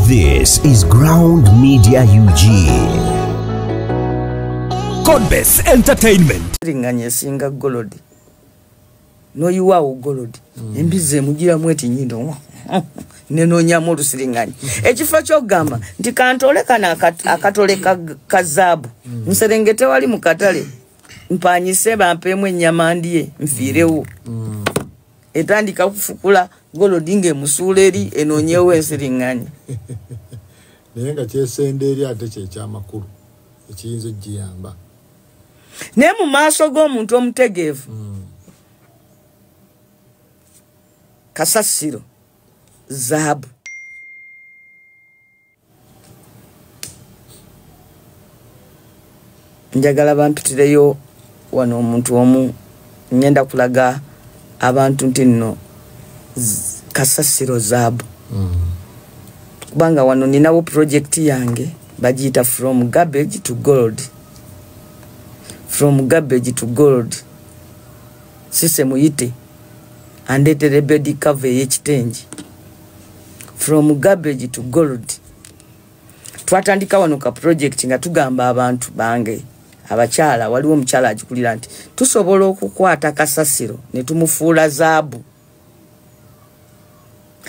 This is Ground Media UG. Godbess Entertainment. Ringanya singa golodi. No yuwa ugolodi. Embize mugira mweti nyindo. Neno nyamuru siringanya. Ekifo kyogamba nti kantoleka na akatoleka kazabu. Mserengete wali mukatale. Mpanyise bampemwe nyamandie mfirewo. Etandika kufukula golodi nge musuleri enonyewe siringanya. Nenga kyesenderi ate kyeky'amakulu ekiyinza giyamba ne mu maaso g'omuntu omutegeevu kasasiro zaabu njagala bampitireyo wano omuntu omu ngenda kulaga abantu nti nno kasasiro zaabu kubanga wano ninawo project yange bajita from garbage to gold. From garbage to gold. Sise muyite andete bedi cover y'ekitengi. From garbage to gold. Twatandika wano ka project nga tugamba abantu bange abakyala waliwo omukyala agikulira nti tusobola okukwata kasasiro ne tumufuula zaabu.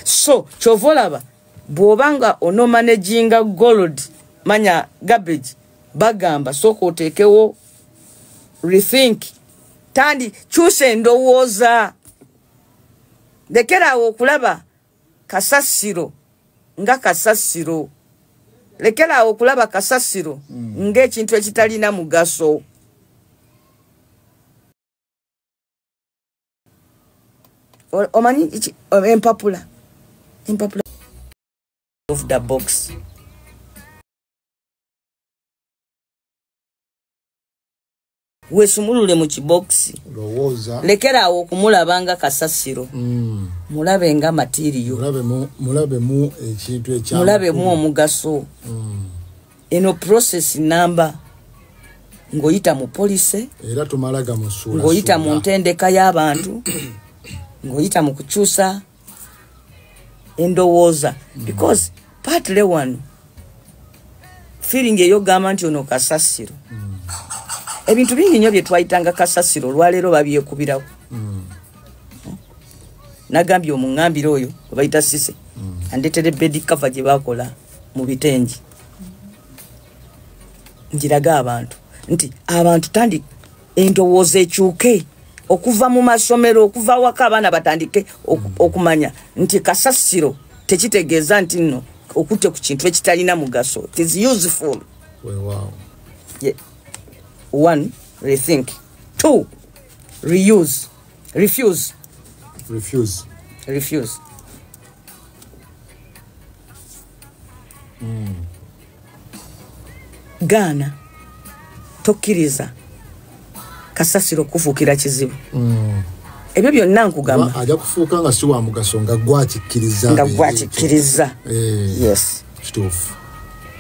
So chovolaba bwobanga ono managing gold manya garbage bagamba soko otekewo rethink tandi chuse ndowooza lekerawo okulaba kasasiro nga kasasiro lekerawo okulaba kasasiro ng'ekintu ekitalina mugaso. Omanyi empapula of the box. Wesumulule mu kibox. Lowooza. Lekerawo okumulabanga kasasiro. Mulabe nga material. Mulabe mu ekintu ekya. Mulabe mu omugaso. Eno process number ngoyita mu police. Era tumalaga mu sura. Ngoyita mu ntendeka y'abantu. Ngoyita mu kukyusa endowooza. Because partly one feeling eyo gamba nti ono kasasiro. Ebintu bingi nnyo bye twayitanga kasasiro lwaleero babyekubirawo. Nagambye omuŋŋambiro oyo bayita Sise andeetere bedi cover gye bakola mu bitengi. Njiraga abantu nti abantu tandi endowooza ekyuke okuva mu masomero okuva waka abaana batandike okumanya nti kasasiro tekitegeeza nti nno okute ku kintu ekitalina mugaso. It is useful. Wow. Yeah. 1. Rethink. 2. Reuse. Refuse. Gana tokkiriza kasasiro kufuukira kizibu. Ebyo byonna nkugamba ajja kufuuka nga si wa mugaso nga gwatikkiriza. Yes. Kituufu.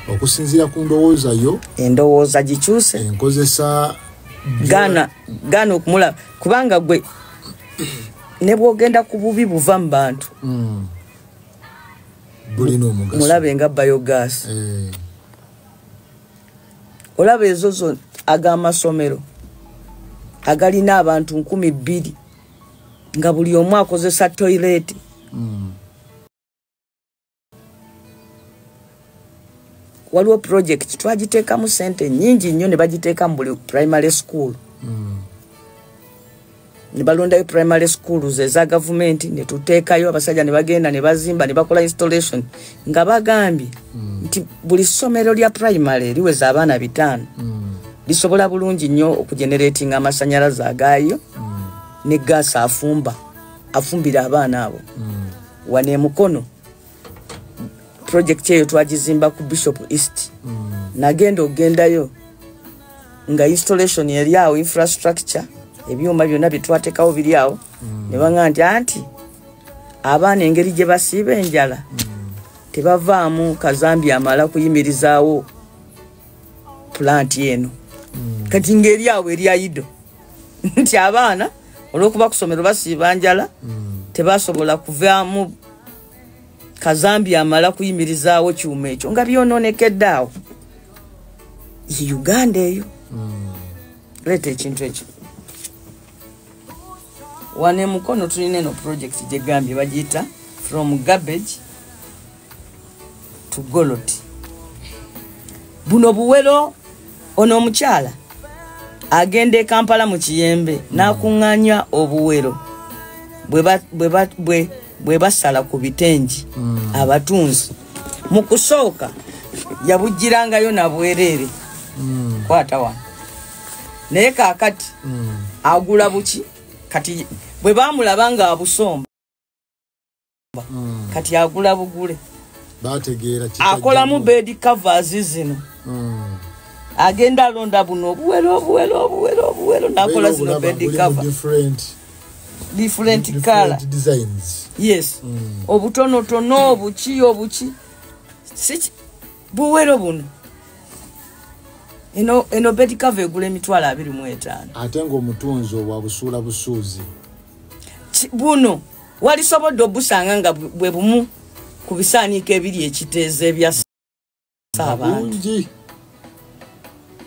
Okusinziira ku ndowooza yo endowooza gikyuse enkozesa gana okumulaba kubanga gwe ne bwogenda ku bubi buva mu bantu bulina omugaso mulabe nga biogas olaba ezo ag'amasomero agalina abantu 2,000 nga buli omu akozesa toilet. Waliwo project twagiteekamu sente nyingi nnyo ne bagiteeka mu buli primary school. Ne balondayo primary schools eza government ne tuteekayo abasajja ne bagenda ne bazimba ne bakola installation nga bagambye nti buli ssomero lya primary liweza abaana 5 lisobola bulungi nnyo okugeneratinga amasanyalaze agaayo ne gaasi afumbira abaana abo. Wane Mukono project eyo twagizimba ku Bishop East. Nagenda ogendayo nga installation yali awo infrastructure ebyuma byonna bye twateekawo biri awo ne banga anti abaana engeri gye basiiba enjala tebavaamu kazambi amala kuyimirizaawo plant eno kati ngeri awo eri ayido nti abaana olw'okuba kusomero basiiba njala tebasobola kuvaamu Kazambi amala kuyimirizaawo kyuma ekyo nga byononekedde awo Uganda eyo leeta ekintu ekyo wane mukono tulina eno project gye gambye bagiyita from garbage to gold buno buwero ono omukyala agende Kampala mu Kiyembe n'akuŋŋaanya obuwero bwe basala ku bitengi abatunzi mu kusooka yabugirangayo na bwerere kwata wano naye kaakati agula buki kati bwe baamulaba nga abusomba kati agula bugule bategeera akolamu bed covers zino agenda alonda buno obuwero nakola zino bed cover different color designs yes obutonotono obuki buwero buno eno bed cover egula emitwalo 25 ate ng'omutunzi obwa busuula busuuzi buno walisobodde obusanga nga bwe bumu ku bisaaniiko ebiri ekiteezo ebya saabantu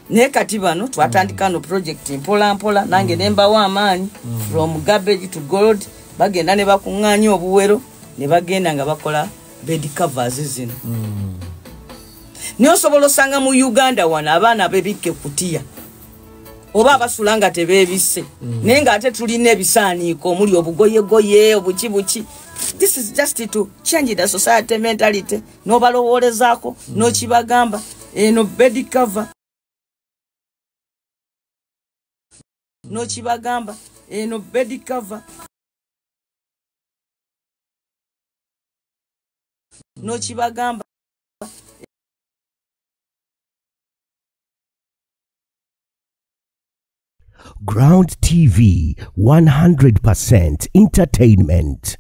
naye kati bano twatandika no project mpola mpola nange nembawo amaanyi from garbage to gold bagenda ne bakuŋŋaanya obuwero ne bagenda nga bakola bed covers zino niyo osobola osanga mu Uganda wano abaana bebikke kutiya oba abasula nga tebeebisse naye ng'ate tulina ebisaaniiko omuli obugoyegoye obuki this is just to change the society mentality n'obalowoolezaako n'okibagamba eno bed cover n'okibagamba eno bed cover n'okibagamba Ground TV 100% entertainment.